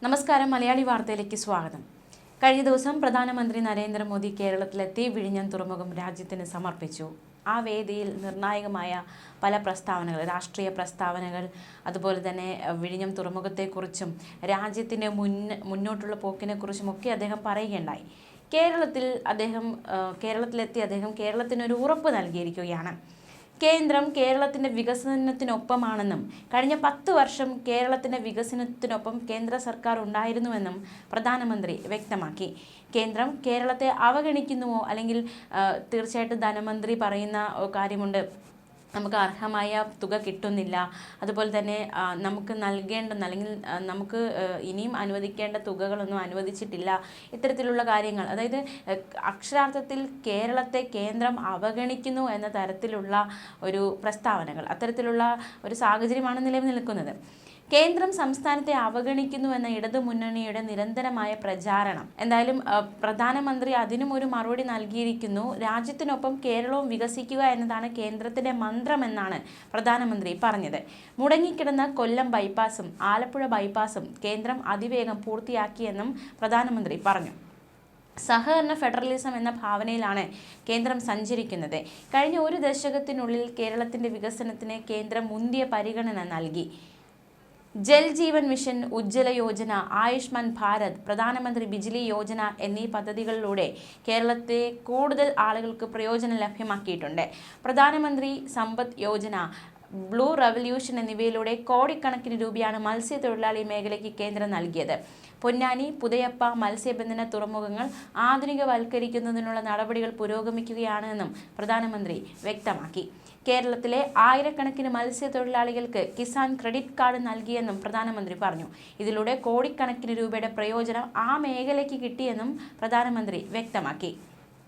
നമസ്കാരം, മലയാളി വാർത്തയിലേക്ക് സ്വാഗതം. കഴിഞ്ഞ ദിവസം പ്രധാനമന്ത്രി നരേന്ദ്രമോദി കേരളത്തിലെത്തി വിഴിഞ്ഞം തുറമുഖം രാജ്യത്തിന് സമർപ്പിച്ചു. ആ വേദിയിൽ നിർണായകമായ പല പ്രസ്താവനകൾ, രാഷ്ട്രീയ പ്രസ്താവനകൾ, അതുപോലെ തന്നെ വിഴിഞ്ഞം തുറമുഖത്തെക്കുറിച്ചും രാജ്യത്തിൻ്റെ മുന്നോട്ടുള്ള പോക്കിനെക്കുറിച്ചുമൊക്കെ അദ്ദേഹം പറയുകയുണ്ടായി. കേരളത്തിലെത്തി അദ്ദേഹം കേരളത്തിനൊരു ഉറപ്പ് നൽകിയിരിക്കുകയാണ്. കേന്ദ്രം കേരളത്തിൻ്റെ വികസനത്തിനൊപ്പമാണെന്നും കഴിഞ്ഞ 10 വർഷം കേരളത്തിൻ്റെ വികസനത്തിനൊപ്പം കേന്ദ്ര സർക്കാർ ഉണ്ടായിരുന്നുവെന്നും പ്രധാനമന്ത്രി വ്യക്തമാക്കി. കേന്ദ്രം കേരളത്തെ അവഗണിക്കുന്നുവോ, അല്ലെങ്കിൽ തീർച്ചയായിട്ടും ധനമന്ത്രി പറയുന്ന കാര്യമുണ്ട്, നമുക്ക് അർഹമായ തുക കിട്ടുന്നില്ല, അതുപോലെ തന്നെ നമുക്ക് അല്ലെങ്കിൽ നമുക്ക് ഇനിയും അനുവദിക്കേണ്ട തുകകളൊന്നും അനുവദിച്ചിട്ടില്ല, ഇത്തരത്തിലുള്ള കാര്യങ്ങൾ, അതായത് അക്ഷരാർത്ഥത്തിൽ കേരളത്തെ കേന്ദ്രം അവഗണിക്കുന്നു എന്ന തരത്തിലുള്ള ഒരു പ്രസ്താവനകൾ, അത്തരത്തിലുള്ള ഒരു സാഹചര്യമാണ് നിലനിൽക്കുന്നത്. കേന്ദ്രം സംസ്ഥാനത്തെ അവഗണിക്കുന്നുവെന്ന ഇടതുമുന്നണിയുടെ നിരന്തരമായ പ്രചാരണം, എന്തായാലും പ്രധാനമന്ത്രി അതിനും ഒരു മറുപടി നൽകിയിരിക്കുന്നു. രാജ്യത്തിനൊപ്പം കേരളവും വികസിക്കുക എന്നതാണ് കേന്ദ്രത്തിന്റെ മന്ത്രമെന്നാണ് പ്രധാനമന്ത്രി പറഞ്ഞത്. മുടങ്ങിക്കിടന്ന കൊല്ലം ബൈപ്പാസും ആലപ്പുഴ ബൈപ്പാസും കേന്ദ്രം അതിവേഗം പൂർത്തിയാക്കിയെന്നും പ്രധാനമന്ത്രി പറഞ്ഞു. സഹകരണ ഫെഡറലിസം എന്ന ഭാവനയിലാണ് കേന്ദ്രം സഞ്ചരിക്കുന്നത്. കഴിഞ്ഞ ഒരു ദശകത്തിനുള്ളിൽ കേരളത്തിന്റെ വികസനത്തിന് കേന്ദ്രം മുന്തിയ പരിഗണന നൽകി. ജൽ ജീവൻ മിഷൻ, ഉജ്ജ്വല യോജന, ആയുഷ്മാൻ ഭാരത്, പ്രധാനമന്ത്രി ബിജ്ലി യോജന എന്നീ പദ്ധതികളിലൂടെ കേരളത്തെ കൂടുതൽ ആളുകൾക്ക് പ്രയോജനം ലഭ്യമാക്കിയിട്ടുണ്ട്. പ്രധാനമന്ത്രി സമ്പദ് യോജന, ബ്ലൂ റവല്യൂഷൻ എന്നിവയിലൂടെ കോടിക്കണക്കിന് രൂപയാണ് മത്സ്യത്തൊഴിലാളി മേഖലയ്ക്ക് കേന്ദ്രം നൽകിയത്. പൊന്നാനി, പുതയപ്പ മത്സ്യബന്ധന തുറമുഖങ്ങൾ ആധുനികവൽക്കരിക്കുന്നതിനുള്ള നടപടികൾ പുരോഗമിക്കുകയാണെന്നും പ്രധാനമന്ത്രി വ്യക്തമാക്കി. കേരളത്തിലെ ആയിരക്കണക്കിന് മത്സ്യത്തൊഴിലാളികൾക്ക് കിസാൻ ക്രെഡിറ്റ് കാർഡ് നൽകിയെന്നും പ്രധാനമന്ത്രി പറഞ്ഞു. ഇതിലൂടെ കോടിക്കണക്കിന് രൂപയുടെ പ്രയോജനം ആ മേഖലയ്ക്ക് കിട്ടിയെന്നും പ്രധാനമന്ത്രി വ്യക്തമാക്കി.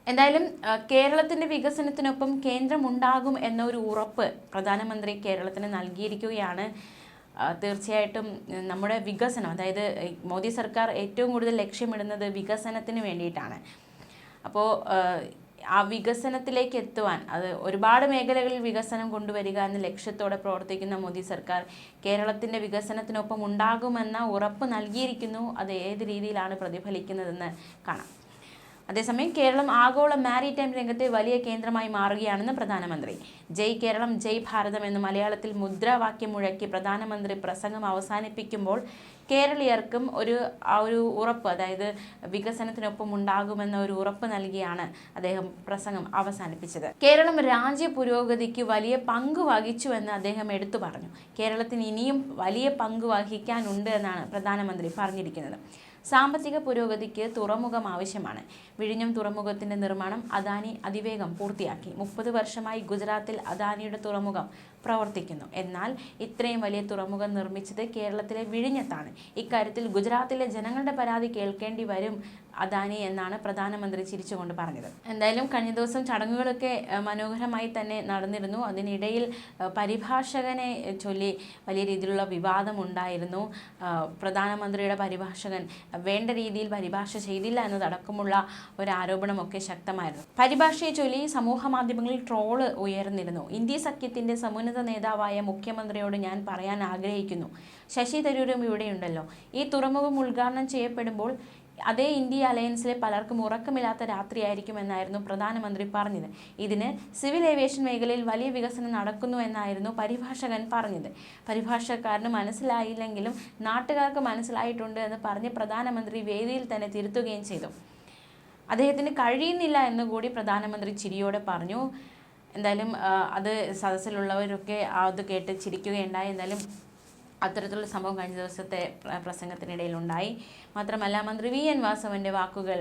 എന്തായാലും കേരളത്തിൻ്റെ വികസനത്തിനൊപ്പം കേന്ദ്രം ഉണ്ടാകും എന്നൊരു ഉറപ്പ് പ്രധാനമന്ത്രി കേരളത്തിന് നൽകിയിരിക്കുകയാണ്. തീർച്ചയായിട്ടും നമ്മുടെ വികസനം, അതായത് മോദി സർക്കാർ ഏറ്റവും കൂടുതൽ ലക്ഷ്യമിടുന്നത് വികസനത്തിന് വേണ്ടിയിട്ടാണ്. അപ്പോൾ ആ വികസനത്തിലേക്ക് എത്തുവാൻ, അത് ഒരുപാട് മേഖലകളിൽ വികസനം കൊണ്ടുവരിക എന്ന ലക്ഷ്യത്തോടെ പ്രവർത്തിക്കുന്ന മോദി സർക്കാർ കേരളത്തിൻ്റെ വികസനത്തിനൊപ്പം ഉണ്ടാകുമെന്ന ഉറപ്പ് നൽകിയിരിക്കുന്നു. അത് ഏത് രീതിയിലാണ് പ്രതിഫലിക്കുന്നതെന്ന് കാണാം. അതേസമയം കേരളം ആഗോള മാരിടൈം രംഗത്തെ വലിയ കേന്ദ്രമായി മാറുകയാണെന്ന് പ്രധാനമന്ത്രി. ജയ് കേരളം ജയ് ഭാരതം എന്ന് മലയാളത്തിൽ മുദ്രാവാക്യം മുഴക്കി പ്രധാനമന്ത്രി പ്രസംഗം അവസാനിപ്പിക്കുമ്പോൾ കേരളീയർക്കും ഒരു ഉറപ്പ്, അതായത് വികസനത്തിനൊപ്പം ഉണ്ടാകുമെന്ന ഒരു ഉറപ്പ് നൽകിയാണ് അദ്ദേഹം പ്രസംഗം അവസാനിപ്പിച്ചത്. കേരളം രാജ്യ പുരോഗതിക്ക് വലിയ പങ്ക് വഹിച്ചുവെന്ന് അദ്ദേഹം എടുത്തു പറഞ്ഞു. കേരളത്തിന് ഇനിയും വലിയ പങ്ക് വഹിക്കാനുണ്ട് എന്നാണ് പ്രധാനമന്ത്രി പറഞ്ഞിരിക്കുന്നത്. സാമ്പത്തിക പുരോഗതിക്ക് തുറമുഖം ആവശ്യമാണ്. വിഴിഞ്ഞം തുറമുഖത്തിന്റെ നിർമ്മാണം അദാനി അതിവേഗം പൂർത്തിയാക്കി. 30 വർഷമായി ഗുജറാത്തിൽ അദാനിയുടെ തുറമുഖം പ്രവർത്തിക്കുന്നു. എന്നാൽ ഇത്രയും വലിയ തുറമുഖം നിർമ്മിച്ചത് കേരളത്തിലെ വിഴിഞ്ഞത്താണ്. ഇക്കാര്യത്തിൽ ഗുജറാത്തിലെ ജനങ്ങളുടെ പരാതി കേൾക്കേണ്ടി വരും അദാനി എന്നാണ് പ്രധാനമന്ത്രി ചിരിച്ചുകൊണ്ട് പറഞ്ഞത്. എന്തായാലും കഴിഞ്ഞ ദിവസം ചടങ്ങുകളൊക്കെ മനോഹരമായി തന്നെ നടന്നിരുന്നു. അതിനിടയിൽ പരിഭാഷകനെ ചൊല്ലി വലിയ രീതിയിലുള്ള വിവാദമുണ്ടായിരുന്നു. പ്രധാനമന്ത്രിയുടെ പരിഭാഷകൻ വേണ്ട രീതിയിൽ പരിഭാഷ ചെയ്തില്ല എന്നതടക്കമുള്ള ഒരു ആരോപണമൊക്കെ ശക്തമായിരുന്നു. പരിഭാഷയെ ചൊല്ലി സമൂഹ മാധ്യമങ്ങളിൽ ട്രോള് ഉയർന്നിരുന്നു. ഇന്ത്യ സഖ്യത്തിന്റെ സമുന്നത നേതാവായ മുഖ്യമന്ത്രിയോട് ഞാൻ പറയാൻ ആഗ്രഹിക്കുന്നു, ശശി തരൂരും ഇവിടെയുണ്ടല്ലോ, ഈ തുറമുഖം ഉദ്ഘാടനം ചെയ്യപ്പെടുമ്പോൾ അതേ ഇന്ത്യ അലയൻസിലെ പലർക്കും ഉറക്കമില്ലാത്ത രാത്രിയായിരിക്കുമെന്നായിരുന്നു പ്രധാനമന്ത്രി പറഞ്ഞത്. ഇതിന് സിവിൽ ഏവിയേഷൻ മേഖലയിൽ വലിയ വികസനം നടക്കുന്നു എന്നായിരുന്നു പരിഭാഷകൻ പറഞ്ഞത്. പരിഭാഷക്കാരന് മനസ്സിലായില്ലെങ്കിലും നാട്ടുകാർക്ക് മനസ്സിലായിട്ടുണ്ട് എന്ന് പറഞ്ഞ് പ്രധാനമന്ത്രി വേദിയിൽ തന്നെ തിരുത്തുകയും ചെയ്തു. അദ്ദേഹത്തിന് കഴിയുന്നില്ല എന്നുകൂടി പ്രധാനമന്ത്രി ചിരിയോടെ പറഞ്ഞു. എന്തായാലും അത് സദസ്സിലുള്ളവരൊക്കെ അത് കേട്ട് ചിരിക്കുകയുണ്ടായി. എന്തായാലും അത്തരത്തിലുള്ള സംഭവം കഴിഞ്ഞ ദിവസത്തെ പ്രസംഗത്തിനിടയിലുണ്ടായി. മാത്രമല്ല, മന്ത്രി വി എൻ വാസവൻ്റെ വാക്കുകൾ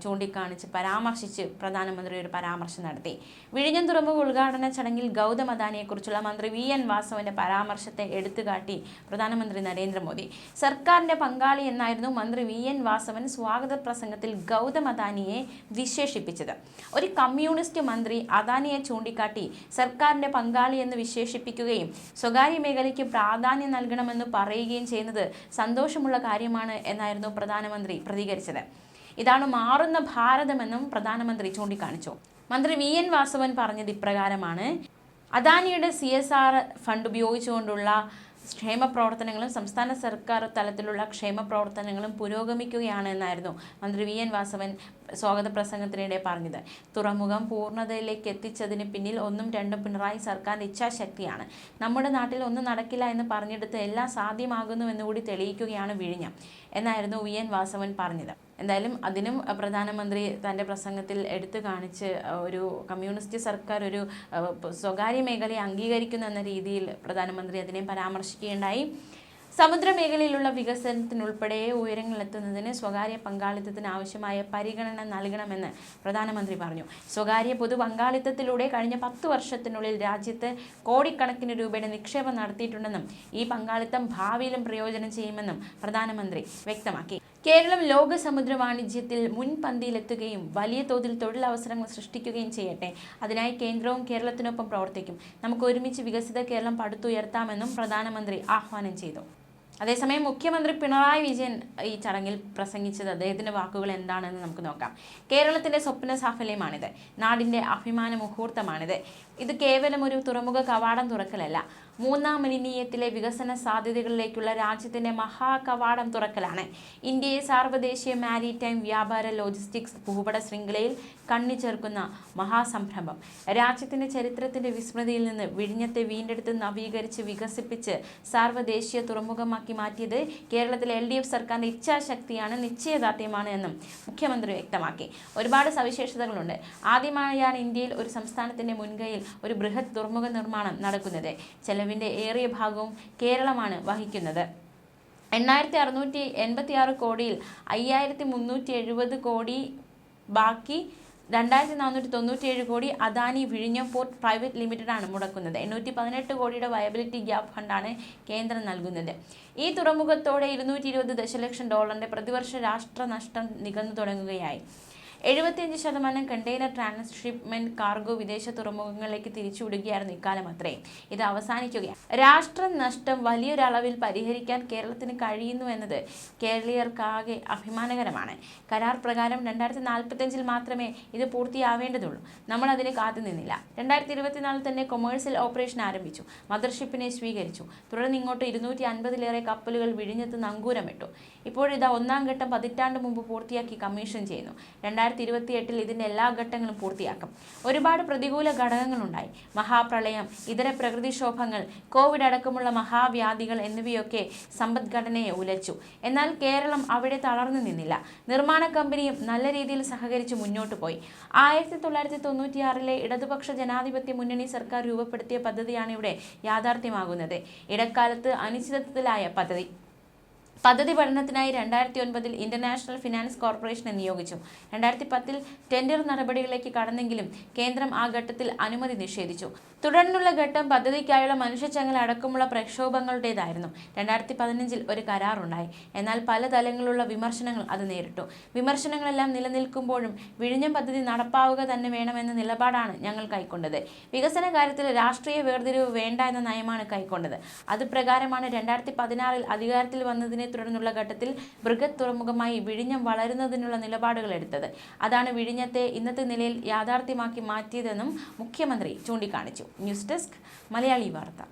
ചൂണ്ടിക്കാണിച്ച് പരാമർശിച്ച് പ്രധാനമന്ത്രി ഒരു പരാമർശം നടത്തി. വിഴിഞ്ഞം തുറമുഖ ഉദ്ഘാടന ചടങ്ങിൽ ഗൗതം അദാനിയെക്കുറിച്ചുള്ള മന്ത്രി വി എൻ വാസവൻ്റെ പരാമർശത്തെ എടുത്തുകാട്ടി പ്രധാനമന്ത്രി നരേന്ദ്രമോദി. സർക്കാരിൻ്റെ പങ്കാളി എന്നായിരുന്നു മന്ത്രി വി എൻ വാസവൻ സ്വാഗത പ്രസംഗത്തിൽ ഗൗതം അദാനിയെ വിശേഷിപ്പിച്ചത്. ഒരു കമ്മ്യൂണിസ്റ്റ് മന്ത്രി അദാനിയെ ചൂണ്ടിക്കാട്ടി സർക്കാരിൻ്റെ പങ്കാളി എന്ന് വിശേഷിപ്പിക്കുകയും സ്വകാര്യ മേഖലയ്ക്ക് പ്രാധാന്യം നൽകണമെന്ന് പറയുകയും ചെയ്യുന്നത് സന്തോഷമുള്ള കാര്യമാണ് എന്നായിരുന്നു പ്രധാനമന്ത്രി പ്രതികരിച്ചത്. ഇതാണ് മാറുന്ന ഭാരതമെന്നും പ്രധാനമന്ത്രി ചൂണ്ടിക്കാണിച്ചു. മന്ത്രി വി എൻ വാസവൻ പറഞ്ഞത് ഇപ്രകാരമാണ്: അദാനിയുടെ CSR ഫണ്ട് ഉപയോഗിച്ചുകൊണ്ടുള്ള ക്ഷേമ പ്രവർത്തനങ്ങളും സംസ്ഥാന സർക്കാർ തലത്തിലുള്ള ക്ഷേമ പ്രവർത്തനങ്ങളും പുരോഗമിക്കുകയാണ് എന്നായിരുന്നു മന്ത്രി വി.എൻ. വാസവൻ സ്വാഗത പ്രസംഗത്തിനിടെ പറഞ്ഞത്. തുറമുഖം പൂർണ്ണതയിലേക്ക് എത്തിച്ചതിന് പിന്നിൽ ഒന്നും രണ്ടും പിണറായി സർക്കാരിന്റെ ഇച്ഛാശക്തിയാണ്. നമ്മുടെ നാട്ടിൽ ഒന്നും നടക്കില്ല എന്ന് പറഞ്ഞെടുത്ത് എല്ലാം സാധ്യമാകുന്നുവെന്നുകൂടി തെളിയിക്കുകയാണ് വിഴിഞ്ഞം എന്നായിരുന്നു വി.എൻ. വാസവൻ പറഞ്ഞത്. എന്തായാലും അതിനും പ്രധാനമന്ത്രി തൻ്റെ പ്രസംഗത്തിൽ എടുത്തു കാണിച്ച് ഒരു കമ്മ്യൂണിസ്റ്റ് സർക്കാർ ഒരു സ്വകാര്യ മേഖലയെ അംഗീകരിക്കുന്നു എന്ന രീതിയിൽ പ്രധാനമന്ത്രി അതിനെ പരാമർശിക്കുകയുണ്ടായി. സമുദ്രമേഖലയിലുള്ള വികസനത്തിനുൾപ്പെടെ ഉയരങ്ങളിലെത്തുന്നതിന് സ്വകാര്യ പങ്കാളിത്തത്തിന് ആവശ്യമായ പരിഗണന നൽകണമെന്ന് പ്രധാനമന്ത്രി പറഞ്ഞു. സ്വകാര്യ പൊതു പങ്കാളിത്തത്തിലൂടെ കഴിഞ്ഞ 10 വർഷത്തിനുള്ളിൽ രാജ്യത്ത് കോടിക്കണക്കിന് രൂപയുടെ നിക്ഷേപം നടത്തിയിട്ടുണ്ടെന്നും ഈ പങ്കാളിത്തം ഭാവിയിലും പ്രയോജനം ചെയ്യുമെന്നും പ്രധാനമന്ത്രി വ്യക്തമാക്കി. കേരളം ലോക സമുദ്ര വാണിജ്യത്തിൽ മുൻപന്തിയിലെത്തുകയും വലിയ തോതിൽ തൊഴിലവസരങ്ങൾ സൃഷ്ടിക്കുകയും ചെയ്യട്ടെ. അതിനായി കേന്ദ്രവും കേരളത്തിനൊപ്പം പ്രവർത്തിക്കും. നമുക്ക് ഒരുമിച്ച് വികസിത കേരളം പടുത്തുയർത്താമെന്നും പ്രധാനമന്ത്രി ആഹ്വാനം ചെയ്തു. അതേസമയം മുഖ്യമന്ത്രി പിണറായി വിജയൻ ഈ ചടങ്ങിൽ പ്രസംഗിച്ചത് അദ്ദേഹത്തിൻ്റെ വാക്കുകൾ എന്താണെന്ന് നമുക്ക് നോക്കാം. കേരളത്തിൻ്റെ സ്വപ്ന സാഫല്യമാണിത്. നാടിൻ്റെ അഭിമാന മുഹൂർത്തമാണിത്. ഇത് കേവലം ഒരു തുറമുഖ കവാടം തുറക്കലല്ല, മൂന്നാം മിലീനിയത്തിലെ വികസന സാധ്യതകളിലേക്കുള്ള രാജ്യത്തിൻ്റെ മഹാകവാടം തുറക്കലാണ്. ഇന്ത്യയെ സാർവദേശീയ മാരിടൈം വ്യാപാര ലോജിസ്റ്റിക്സ് ഭൂപട ശൃംഖലയിൽ കണ്ണിച്ചേർക്കുന്ന മഹാസംരംഭം. രാജ്യത്തിൻ്റെ ചരിത്രത്തിൻ്റെ വിസ്മൃതിയിൽ നിന്ന് വിഴിഞ്ഞത്തെ വീണ്ടെടുത്ത് നവീകരിച്ച് വികസിപ്പിച്ച് സാർവദേശീയ തുറമുഖമാക്കി മാറ്റിയത് കേരളത്തിലെ LDF സർക്കാരിൻ്റെ ഇച്ഛാശക്തിയാണ്, നിശ്ചയദാർഢ്യമാണ് എന്നും മുഖ്യമന്ത്രി വ്യക്തമാക്കി. ഒരുപാട് സവിശേഷതകളുണ്ട്. ആദ്യമായാണ് ഇന്ത്യയിൽ ഒരു സംസ്ഥാനത്തിൻ്റെ മുൻകൈയിൽ ഒരു ബൃഹത് തുറമുഖ നിർമ്മാണം നടക്കുന്നത്. ചെലവിൻ്റെ ഏറിയ ഭാഗവും കേരളമാണ് വഹിക്കുന്നത്. 8686 കോടിയിൽ 5370 കോടി ബാക്കി 2497 കോടി അദാനി വിഴിഞ്ഞം പോർട്ട് പ്രൈവറ്റ് ലിമിറ്റഡാണ് മുടക്കുന്നത്. 818 കോടിയുടെ വയബിലിറ്റി ഗ്യാപ്പ് ഫണ്ടാണ് കേന്ദ്രം നൽകുന്നത്. ഈ തുറമുഖത്തോടെ $220 ദശലക്ഷം പ്രതിവർഷ രാഷ്ട്ര നഷ്ടം നികന്നു തുടങ്ങുകയായി. 75% കണ്ടെയ്നർ ട്രാൻസ്ഷിപ്മെന്റ് കാർഗോ വിദേശ തുറമുഖങ്ങളിലേക്ക് തിരിച്ചുവിടുകയായിരുന്നു ഇക്കാലം അത്രയും. ഇത് അവസാനിക്കുകയാണ്. രാഷ്ട്ര നഷ്ടം വലിയൊരളവിൽ പരിഹരിക്കാൻ കേരളത്തിന് കഴിയുന്നു എന്നത് കേരളീയർക്കാകെ അഭിമാനകരമാണ്. കരാർ പ്രകാരം 2045 മാത്രമേ ഇത് പൂർത്തിയാവേണ്ടതുള്ളൂ. നമ്മൾ അതിന് കാത്തുനിന്നില്ല. 2024 തന്നെ കൊമേഴ്സ്യൽ ഓപ്പറേഷൻ ആരംഭിച്ചു. മദർഷിപ്പിനെ സ്വീകരിച്ചു. തുടർന്ന് ഇങ്ങോട്ട് 250-ലേറെ കപ്പലുകൾ വിഴിഞ്ഞത്ത് നങ്കൂരമിട്ടു. ഇപ്പോഴിതാ 1-ാം ഘട്ടം പതിറ്റാണ്ട് മുമ്പ് പൂർത്തിയാക്കി കമ്മീഷൻ ചെയ്യുന്നു. 2028 ഇതിൻ്റെ എല്ലാ ഘട്ടങ്ങളും പൂർത്തിയാക്കും. ഒരുപാട് പ്രതികൂല ഘടകങ്ങളുണ്ടായി. മഹാപ്രളയം, ഇതര പ്രകൃതിക്ഷോഭങ്ങൾ, കോവിഡ് അടക്കമുള്ള മഹാവ്യാധികൾ എന്നിവയൊക്കെ സമ്പദ്ഘടനയെ ഉലച്ചു. എന്നാൽ കേരളം അവിടെ തളർന്നു നിന്നില്ല. നിർമ്മാണ കമ്പനിയും നല്ല രീതിയിൽ സഹകരിച്ച് മുന്നോട്ട് പോയി. 1996-ലെ ഇടതുപക്ഷ ജനാധിപത്യ മുന്നണി സർക്കാർ രൂപപ്പെടുത്തിയ പദ്ധതിയാണ് ഇവിടെ യാഥാർത്ഥ്യമാകുന്നത്. ഇടക്കാലത്ത് അനിശ്ചിതത്വത്തിലായ പദ്ധതി പഠനത്തിനായി 2009-ൽ ഇന്റർനാഷണൽ ഫിനാൻസ് കോർപ്പറേഷനെ നിയോഗിച്ചു. 2010-ൽ ടെൻഡർ നടപടികളിലേക്ക് കടന്നെങ്കിലും കേന്ദ്രം ആ ഘട്ടത്തിൽ അനുമതി നിഷേധിച്ചു. തുടർന്നുള്ള ഘട്ടം പദ്ധതിക്കായുള്ള മനുഷ്യച്ചങ്ങല അടക്കമുള്ള പ്രക്ഷോഭങ്ങളുടേതായിരുന്നു. 2015-ൽ ഒരു കരാറുണ്ടായി. എന്നാൽ പല തലങ്ങളിലുള്ള വിമർശനങ്ങൾ അത് നേരിട്ടു. വിമർശനങ്ങളെല്ലാം നിലനിൽക്കുമ്പോഴും വിഴിഞ്ഞം പദ്ധതി നടപ്പാവുക തന്നെ വേണമെന്ന നിലപാടാണ് ഞങ്ങൾ കൈക്കൊണ്ടത്. വികസന കാര്യത്തിൽ രാഷ്ട്രീയ വേർതിരിവ് വേണ്ട എന്ന നയമാണ് കൈക്കൊണ്ടത്. അത് പ്രകാരമാണ് 2016-ൽ അധികാരത്തിൽ വന്നതിനെ തുടർന്നുള്ള ഘട്ടത്തിൽ ബൃഹത് തുറമുഖമായി വിഴിഞ്ഞം വളരുന്നതിനുള്ള നിലപാടുകൾ എടുത്തത്. അതാണ് വിഴിഞ്ഞത്തെ ഇന്നത്തെ നിലയിൽ യാഥാർത്ഥ്യമാക്കി മാറ്റിയതെന്നും മുഖ്യമന്ത്രി ചൂണ്ടിക്കാണിച്ചു. ന്യൂസ് ഡെസ്ക് മലയാളി വാർത്ത.